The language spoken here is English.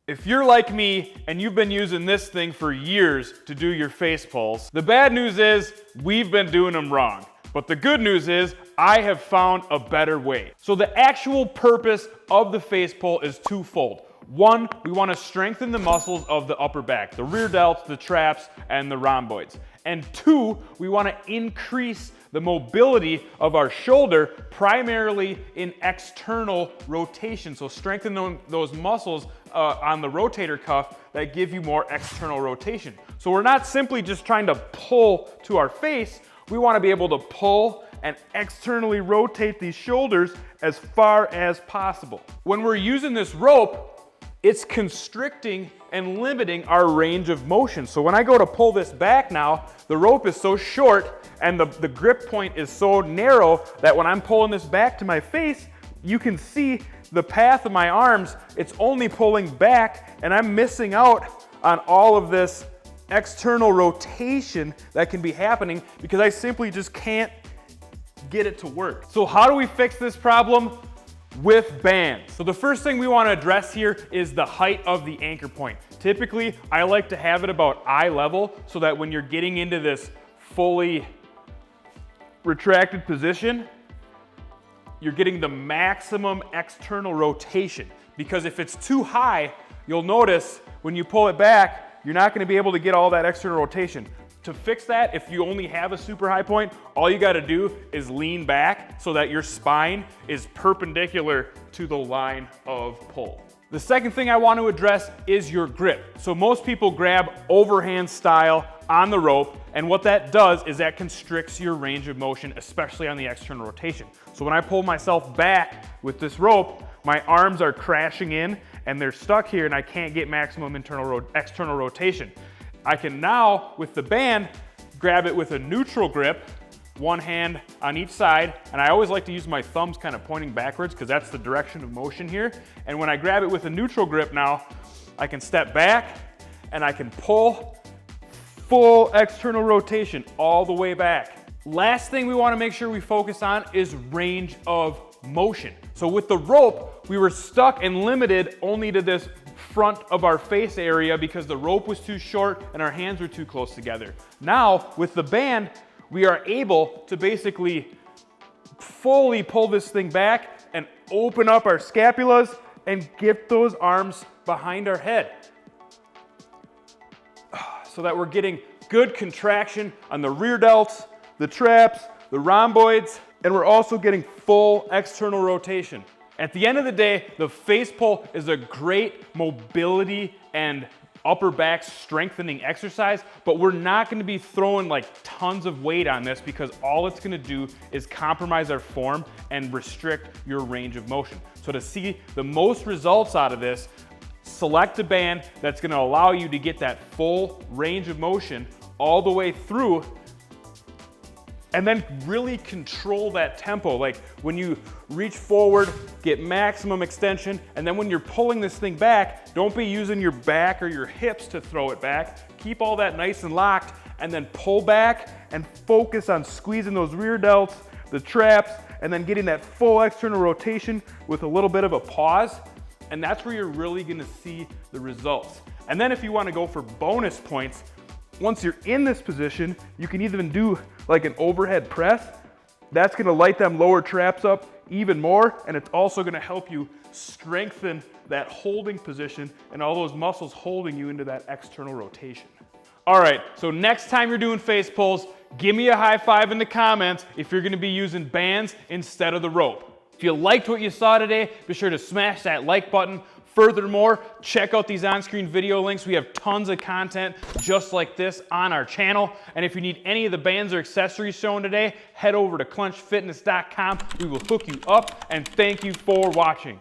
If you're like me and you've been using this thing for years to do your face pulls, the bad news is we've been doing them wrong. But the good news is I have found a better way. So the actual purpose of the face pull is twofold. One, we want to strengthen the muscles of the upper back, the rear delts, the traps, and the rhomboids. And two, we want to increase the mobility of our shoulder, primarily in external rotation. So strengthen those muscles on the rotator cuff that give you more external rotation. So we're not simply just trying to pull to our face, we want to be able to pull and externally rotate these shoulders as far as possible. When we're using this rope, it's constricting and limiting our range of motion. So when I go to pull this back now, the rope is so short and the grip point is so narrow that when I'm pulling this back to my face, you can see the path of my arms. It's only pulling back and I'm missing out on all of this external rotation that can be happening because I simply just can't get it to work. So how do we fix this problem? With bands. So the first thing we want to address here is the height of the anchor point. Typically, I like to have it about eye level so that when you're getting into this fully retracted position, you're getting the maximum external rotation. Because if it's too high, you'll notice when you pull it back, you're not going to be able to get all that external rotation. To fix that, if you only have a super high point, all you got to do is lean back so that your spine is perpendicular to the line of pull. The second thing I want to address is your grip. So most people grab overhand style on the rope, and what that does is that constricts your range of motion, especially on the external rotation. So when I pull myself back with this rope, my arms are crashing in and they're stuck here and I can't get maximum external rotation. I can now, with the band, grab it with a neutral grip, one hand on each side, and I always like to use my thumbs kind of pointing backwards because that's the direction of motion here. And when I grab it with a neutral grip now, I can step back and I can pull full external rotation all the way back. Last thing we want to make sure we focus on is range of motion. So with the rope, we were stuck and limited only to this front of our face area because the rope was too short and our hands were too close together. Now, with the band, we are able to basically fully pull this thing back and open up our scapulas and get those arms behind our head so that we're getting good contraction on the rear delts, the traps, the rhomboids, and we're also getting full external rotation. At the end of the day, the face pull is a great mobility and upper back strengthening exercise, but we're not going to be throwing like tons of weight on this because all it's going to do is compromise our form and restrict your range of motion. So to see the most results out of this, select a band that's going to allow you to get that full range of motion all the way through, and then really control that tempo. Like when you reach forward, get maximum extension, and then when you're pulling this thing back, don't be using your back or your hips to throw it back. Keep all that nice and locked, and then pull back and focus on squeezing those rear delts, the traps, and then getting that full external rotation with a little bit of a pause. And that's where you're really gonna see the results. And then if you wanna go for bonus points, once you're in this position, you can even do like an overhead press. That's gonna light them lower traps up even more, and it's also gonna help you strengthen that holding position and all those muscles holding you into that external rotation. All right, so next time you're doing face pulls, give me a high five in the comments if you're gonna be using bands instead of the rope. If you liked what you saw today, be sure to smash that like button. Furthermore, check out these on-screen video links. We have tons of content just like this on our channel. And if you need any of the bands or accessories shown today, head over to clunchfitness.com. We will hook you up, and thank you for watching.